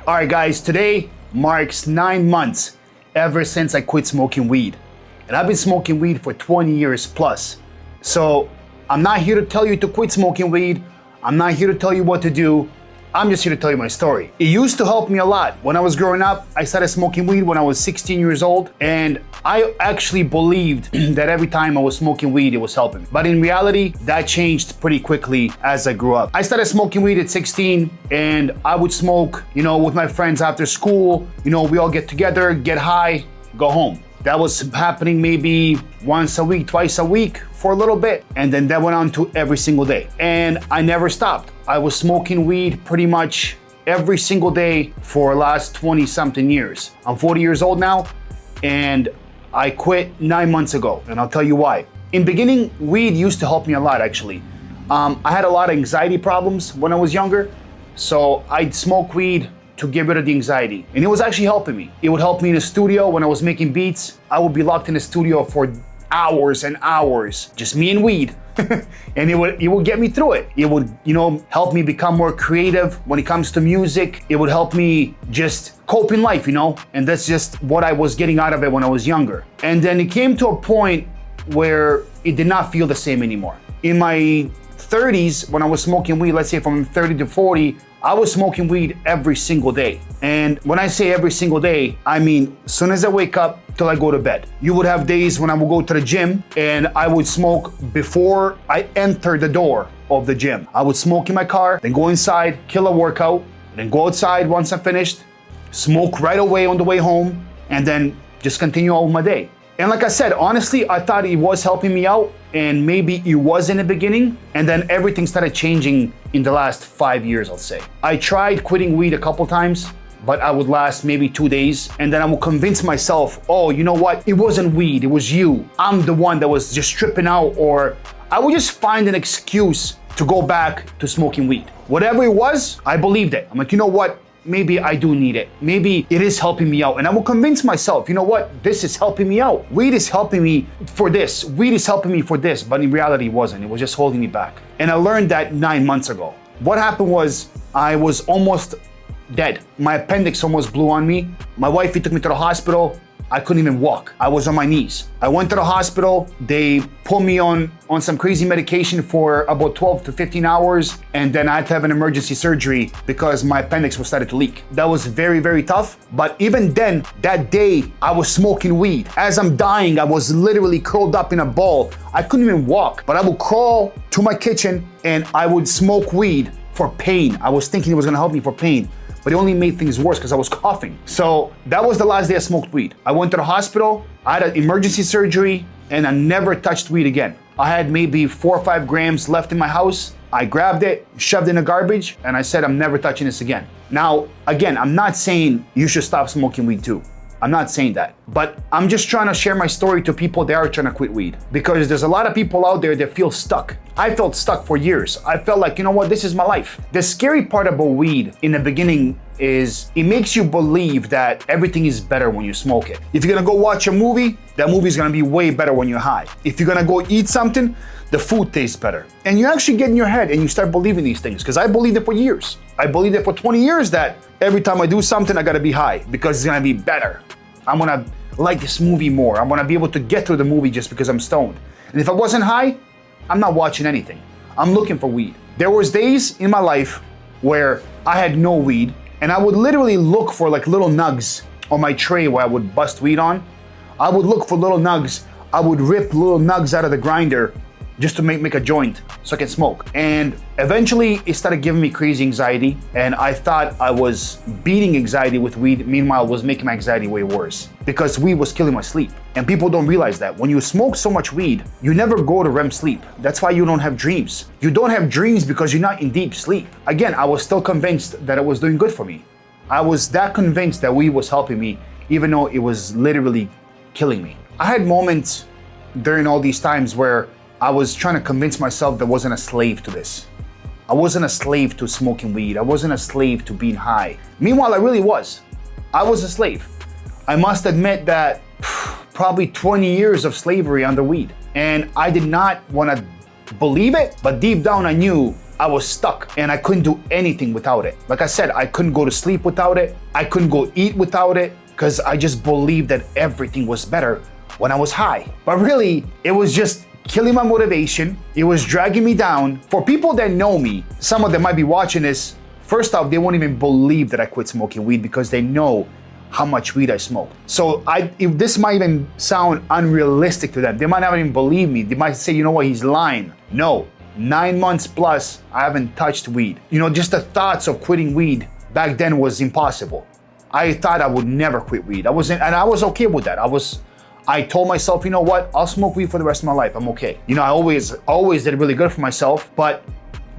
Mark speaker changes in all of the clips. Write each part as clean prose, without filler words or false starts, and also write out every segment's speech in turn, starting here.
Speaker 1: All right, guys, today marks 9 months ever since I quit smoking weed. And I've been smoking weed for 20 years plus. So I'm not here to tell you to quit smoking weed. I'm not here to tell you what to do. I'm just here to tell you my story. It used to help me a lot. When I was growing up, I started smoking weed when I was 16 years old, and I actually believed that every time I was smoking weed, it was helping. But in reality, that changed pretty quickly as I grew up. I started smoking weed at 16, and I would smoke, with my friends after school. We all get together, get high, go home. That was happening maybe once a week, twice a week for a little bit. And then that went on to every single day. And I never stopped. I was smoking weed pretty much every single day for the last 20 something years. I'm 40 years old now, and I quit 9 months ago. And I'll tell you why. In beginning, weed used to help me a lot, actually. I had a lot of anxiety problems when I was younger. So I'd smoke weed to get rid of the anxiety. And it was actually helping me. It would help me in the studio when I was making beats. I would be locked in the studio for hours and hours, just me and weed. And it would get me through it. It would, help me become more creative when it comes to music. It would help me just cope in life, and that's just what I was getting out of it when I was younger. And then it came to a point where it did not feel the same anymore. In my 30s, when I was smoking weed, let's say from 30 to 40, I was smoking weed every single day. And when I say every single day, I mean, as soon as I wake up till I go to bed. You would have days when I would go to the gym and I would smoke before I enter the door of the gym. I would smoke in my car, then go inside, kill a workout, and then go outside once I'm finished, smoke right away on the way home, and then just continue on with my day. And like I said, honestly, I thought it was helping me out, and maybe it was in the beginning, and then everything started changing in the last 5 years, I'll say. I tried quitting weed a couple times, but I would last maybe 2 days, and then I would convince myself, oh, you know what? It wasn't weed, it was you. I'm the one that was just tripping out, or I would just find an excuse to go back to smoking weed. Whatever it was, I believed it. I'm like, you know what? Maybe I do need it. Maybe it is helping me out. And I will convince myself, you know what? This is helping me out. Weed is helping me for this. Weed is helping me for this. But in reality, it wasn't. It was just holding me back. And I learned that 9 months ago. What happened was I was almost dead. My appendix almost blew on me. My wife took me to the hospital. I couldn't even walk. I was on my knees. I went to the hospital. They put me on some crazy medication for about 12 to 15 hours. And then I had to have an emergency surgery because my appendix was starting to leak. That was very, very tough. But even then, that day, I was smoking weed. As I'm dying, I was literally curled up in a ball. I couldn't even walk, but I would crawl to my kitchen and I would smoke weed for pain. I was thinking it was gonna help me for pain, but it only made things worse because I was coughing. So that was the last day I smoked weed. I went to the hospital, I had an emergency surgery, and I never touched weed again. I had maybe 4 or 5 grams left in my house. I grabbed it, shoved it in the garbage, and I said, I'm never touching this again. Now, again, I'm not saying you should stop smoking weed too. I'm not saying that, but I'm just trying to share my story to people that are trying to quit weed, because there's a lot of people out there that feel stuck. I felt stuck for years. I felt like, you know what, this is my life. The scary part about weed in the beginning is it makes you believe that everything is better when you smoke it. If you're gonna go watch a movie, that movie's gonna be way better when you're high. If you're gonna go eat something, the food tastes better. And you actually get in your head and you start believing these things, because I believed it for years. I believed it for 20 years that every time I do something, I gotta be high because it's gonna be better. I'm gonna like this movie more. I'm gonna be able to get through the movie just because I'm stoned. And if I wasn't high, I'm not watching anything. I'm looking for weed. There was days in my life where I had no weed, and I would literally look for like little nugs on my tray where I would bust weed on. I would look for little nugs. I would rip little nugs out of the grinder just to make a joint so I can smoke. And eventually it started giving me crazy anxiety, and I thought I was beating anxiety with weed. Meanwhile, it was making my anxiety way worse because weed was killing my sleep. And people don't realize that when you smoke so much weed, you never go to REM sleep. That's why you don't have dreams. You don't have dreams because you're not in deep sleep. Again, I was still convinced that it was doing good for me. I was that convinced that weed was helping me, even though it was literally killing me. I had moments during all these times where I was trying to convince myself that I wasn't a slave to this. I wasn't a slave to smoking weed. I wasn't a slave to being high. Meanwhile, I really was. I was a slave. I must admit that probably 20 years of slavery under weed. And I did not want to believe it, but deep down I knew I was stuck and I couldn't do anything without it. Like I said, I couldn't go to sleep without it. I couldn't go eat without it because I just believed that everything was better when I was high. But really, it was just killing my motivation. It was dragging me down. For people that know me, some of them might be watching this. First off, they won't even believe that I quit smoking weed because they know how much weed I smoke. So if this might even sound unrealistic to them, they might not even believe me. They might say, you know what, he's lying. No, 9 months plus, I haven't touched weed. You know, just the thoughts of quitting weed back then was impossible. I thought I would never quit weed. And I was okay with that. I told myself, you know what, I'll smoke weed for the rest of my life. I'm okay. You know, I always did really good for myself, but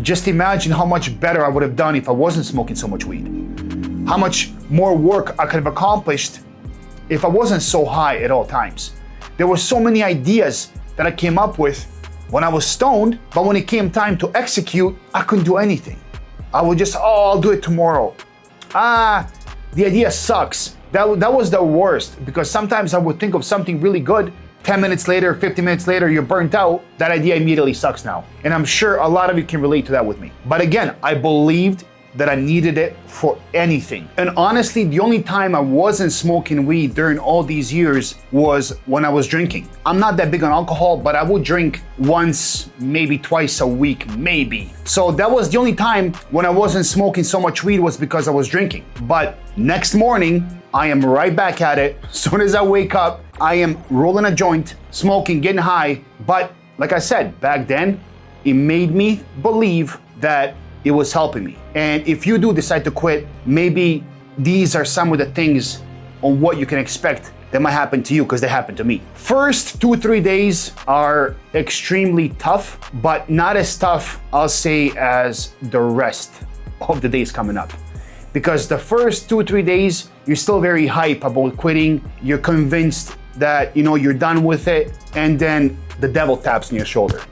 Speaker 1: just imagine how much better I would have done if I wasn't smoking so much weed. How much more work I could have accomplished if I wasn't so high at all times. There were so many ideas that I came up with when I was stoned, but when it came time to execute, I couldn't do anything. I would just, I'll do it tomorrow. The idea sucks. That was the worst, because sometimes I would think of something really good, 10 minutes later, 50 minutes later, you're burnt out, that idea immediately sucks now. And I'm sure a lot of you can relate to that with me. But again, I believed that I needed it for anything. And honestly, the only time I wasn't smoking weed during all these years was when I was drinking. I'm not that big on alcohol, but I would drink once, maybe twice a week, maybe. So that was the only time when I wasn't smoking so much weed was because I was drinking. But next morning, I am right back at it. As soon as I wake up, I am rolling a joint, smoking, getting high. But like I said, back then, it made me believe that it was helping me. And if you do decide to quit, maybe these are some of the things on what you can expect that might happen to you, because they happened to me. First 2-3 days are extremely tough, but not as tough, I'll say, as the rest of the days coming up. Because the first 2-3 days, you're still very hype about quitting. You're convinced that, you know, you're done with it. And then the devil taps on your shoulder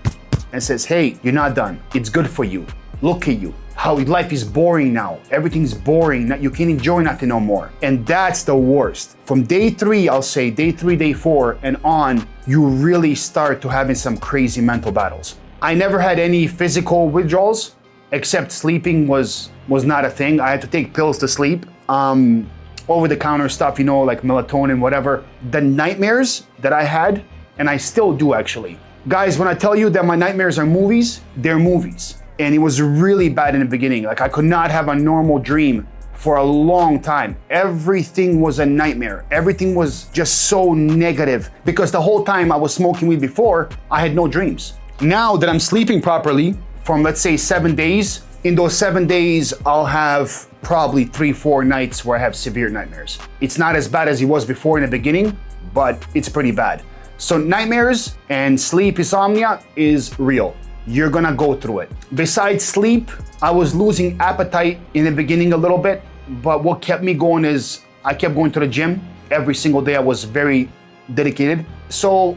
Speaker 1: and says, hey, you're not done. It's good for you. Look at you, how life is boring now. Everything's boring, you can't enjoy nothing no more. And that's the worst. From day 3, I'll say, day 3, day 4, and on, you really start to having some crazy mental battles. I never had any physical withdrawals, except sleeping was not a thing. I had to take pills to sleep. Over-the-counter stuff, you know, like melatonin, whatever. The nightmares that I had, and I still do actually. Guys, when I tell you that my nightmares are movies, they're movies. And it was really bad in the beginning. Like I could not have a normal dream for a long time. Everything was a nightmare. Everything was just so negative, because the whole time I was smoking weed before, I had no dreams. Now that I'm sleeping properly, from let's say 7 days, in those 7 days, I'll have probably 3-4 nights where I have severe nightmares. It's not as bad as it was before in the beginning, but it's pretty bad. So nightmares and sleep insomnia is real. You're gonna go through it. Besides sleep, I was losing appetite in the beginning a little bit, but what kept me going is I kept going to the gym. Every single day I was very dedicated. So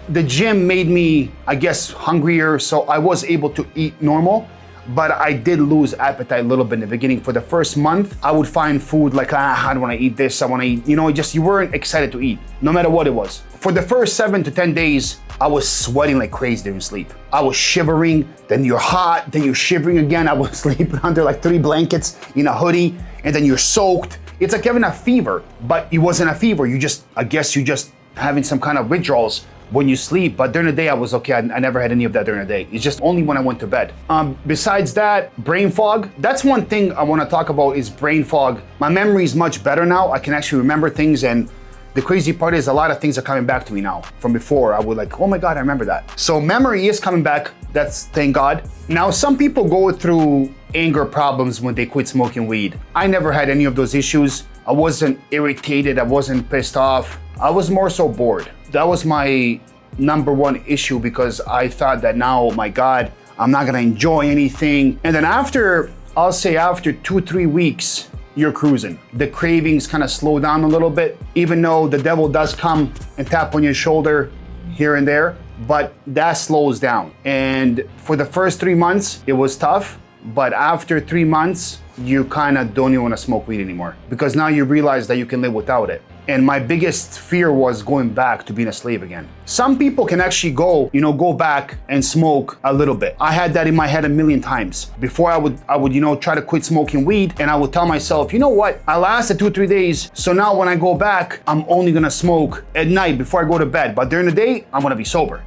Speaker 1: the gym made me, I guess, hungrier, so I was able to eat normal, but I did lose appetite a little bit in the beginning. For the first month, I would find food like, I don't wanna eat this, I wanna eat, you know, you weren't excited to eat, no matter what it was. For the first 7 to 10 days, I was sweating like crazy during sleep. I was shivering, then you're hot, then you're shivering again. I was sleeping under like 3 blankets in a hoodie, and then you're soaked. It's like having a fever, but it wasn't a fever. I guess you just having some kind of withdrawals when you sleep, but during the day I was okay. I never had any of that during the day. It's just only when I went to bed. Besides that, brain fog. That's one thing I wanna talk about is brain fog. My memory is much better now. I can actually remember things, and the crazy part is a lot of things are coming back to me now. From before, I would like, oh my God, I remember that. So memory is coming back, that's thank God. Now, some people go through anger problems when they quit smoking weed. I never had any of those issues. I wasn't irritated, I wasn't pissed off. I was more so bored. That was my #1 issue, because I thought that now, oh my God, I'm not gonna enjoy anything. And then I'll say after 2-3 weeks, you're cruising. The cravings kind of slow down a little bit, even though the devil does come and tap on your shoulder here and there, but that slows down. And for the first 3 months, it was tough, but after 3 months, you kind of don't even want to smoke weed anymore, because now you realize that you can live without it. And my biggest fear was going back to being a slave again. Some people can actually go back and smoke a little bit. I had that in my head a million times. Before I would, try to quit smoking weed, and I would tell myself, you know what? I lasted 2-3 days, so now when I go back, I'm only gonna smoke at night before I go to bed. But during the day, I'm gonna be sober.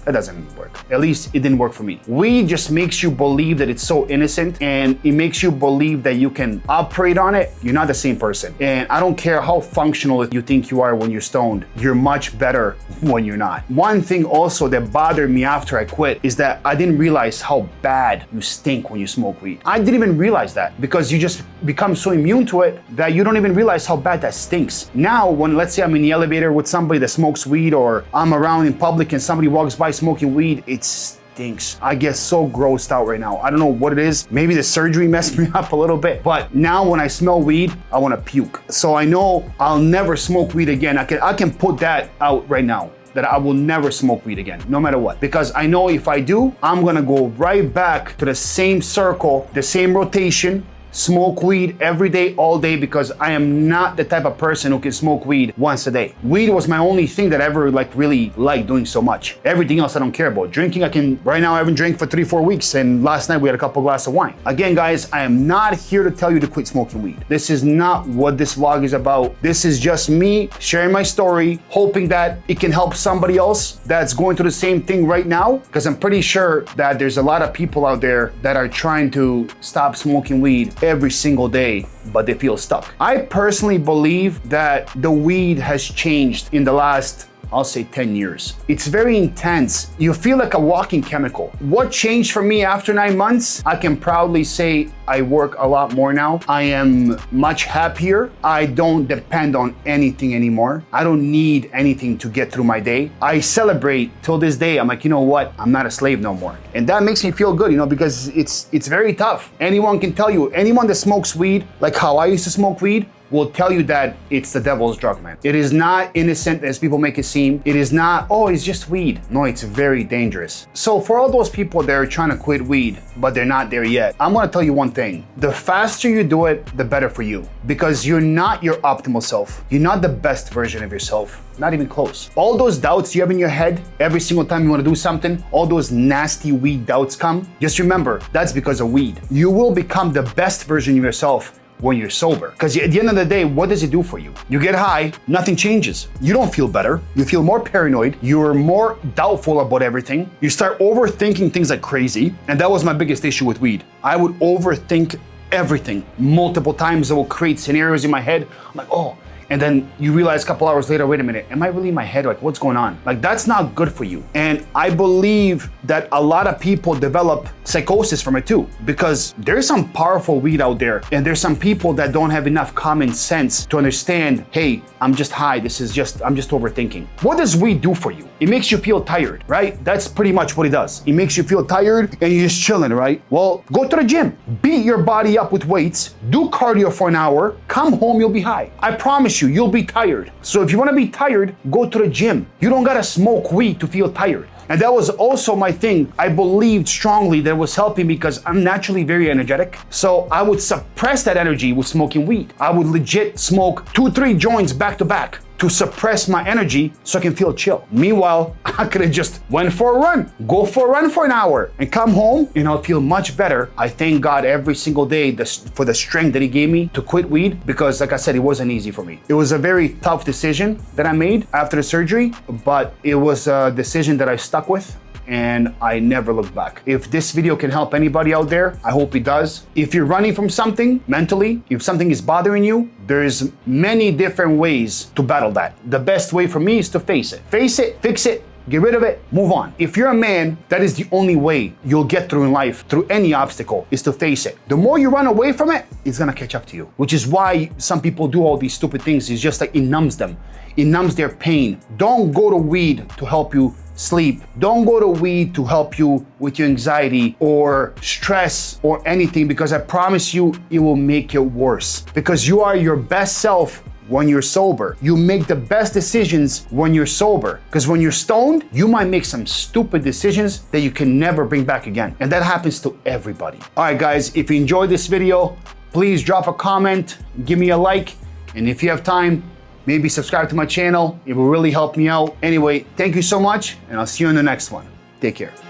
Speaker 1: That doesn't work. At least it didn't work for me. Weed just makes you believe that it's so innocent, and it makes you believe that you can operate on it. You're not the same person. And I don't care how functional you think you are when you're stoned. You're much better when you're not. One thing also that bothered me after I quit is that I didn't realize how bad you stink when you smoke weed. I didn't even realize that because you just become so immune to it that you don't even realize how bad that stinks. Now, when let's say I'm in the elevator with somebody that smokes weed, or I'm around in public and somebody walks by smoking weed, it stinks. I get so grossed out right now. I don't know what it is. Maybe the surgery messed me up a little bit, but now when I smell weed, I want to puke. So I know I'll never smoke weed again. I can put that out right now, that I will never smoke weed again, no matter what. Because I know if I do, I'm gonna go right back to the same circle, the same rotation, smoke weed every day, all day, because I am not the type of person who can smoke weed once a day. Weed was my only thing that I ever really liked doing so much. Everything else I don't care about. Drinking, right now I haven't drank for 3-4 weeks, and last night we had a couple glasses of wine. Again, guys, I am not here to tell you to quit smoking weed. This is not what this vlog is about. This is just me sharing my story, hoping that it can help somebody else that's going through the same thing right now, because I'm pretty sure that there's a lot of people out there that are trying to stop smoking weed every single day, but they feel stuck. I personally believe that the weed has changed in the last, I'll say 10 years. It's very intense. You feel like a walking chemical. What changed for me after 9 months? I can proudly say I work a lot more now. I am much happier. I don't depend on anything anymore. I don't need anything to get through my day. I celebrate till this day. I'm like, you know what? I'm not a slave no more. And that makes me feel good, because it's very tough. Anyone can tell you, anyone that smokes weed, like how I used to smoke weed, will tell you that it's the devil's drug, man. It is not innocent as people make it seem. It is not, oh, it's just weed. No, it's very dangerous. So for all those people that are trying to quit weed, but they're not there yet, I'm gonna tell you one thing. The faster you do it, the better for you. Because you're not your optimal self. You're not the best version of yourself. Not even close. All those doubts you have in your head every single time you want to do something, all those nasty weed doubts come, just remember, that's because of weed. You will become the best version of yourself when you're sober. Because at the end of the day, what does it do for you? You get high, nothing changes. You don't feel better. You feel more paranoid. You're more doubtful about everything. You start overthinking things like crazy. And that was my biggest issue with weed. I would overthink everything multiple times. I will create scenarios in my head. I'm like, oh. And then you realize a couple hours later, wait a minute, am I really in my head? Like, what's going on? Like, that's not good for you. And I believe that a lot of people develop psychosis from it too, because there's some powerful weed out there, and there's some people that don't have enough common sense to understand, hey, I'm just high. I'm just overthinking. What does weed do for you? It makes you feel tired, right? That's pretty much what it does. It makes you feel tired and you're just chilling, right? Well, go to the gym, beat your body up with weights, do cardio for an hour, come home, you'll be high. I promise you'll be tired. So if you want to be tired, go to the gym. You don't gotta smoke weed to feel tired. And that was also my thing. I believed strongly that it was helping me because I'm naturally very energetic. So I would suppress that energy with smoking weed. I would legit smoke 2-3 joints back to back to suppress my energy so I can feel chill. Meanwhile, I could have just went for a run, go for a run for an hour and come home and I'll feel much better. I thank God every single day for the strength that he gave me to quit weed, because like I said, it wasn't easy for me. It was a very tough decision that I made after the surgery, but it was a decision that I stuck with, and I never looked back. If this video can help anybody out there, I hope it does. If you're running from something mentally, if something is bothering you, there's many different ways to battle that. The best way for me is to face it. Face it, fix it, get rid of it, move on. If you're a man, that is the only way you'll get through in life, through any obstacle, is to face it. The more you run away from it, it's gonna catch up to you, which is why some people do all these stupid things. It's just like it numbs them. It numbs their pain. Don't go to weed to help you sleep. Don't go to weed to help you with your anxiety or stress or anything, because I promise you, it will make it worse. Because you are your best self when you're sober. You make the best decisions when you're sober. Because when you're stoned, you might make some stupid decisions that you can never bring back again. And that happens to everybody. All right, guys, if you enjoyed this video, please drop a comment, give me a like, And if you have time, maybe subscribe to my channel. It will really help me out. Anyway, thank you so much, and I'll see you in the next one. Take care.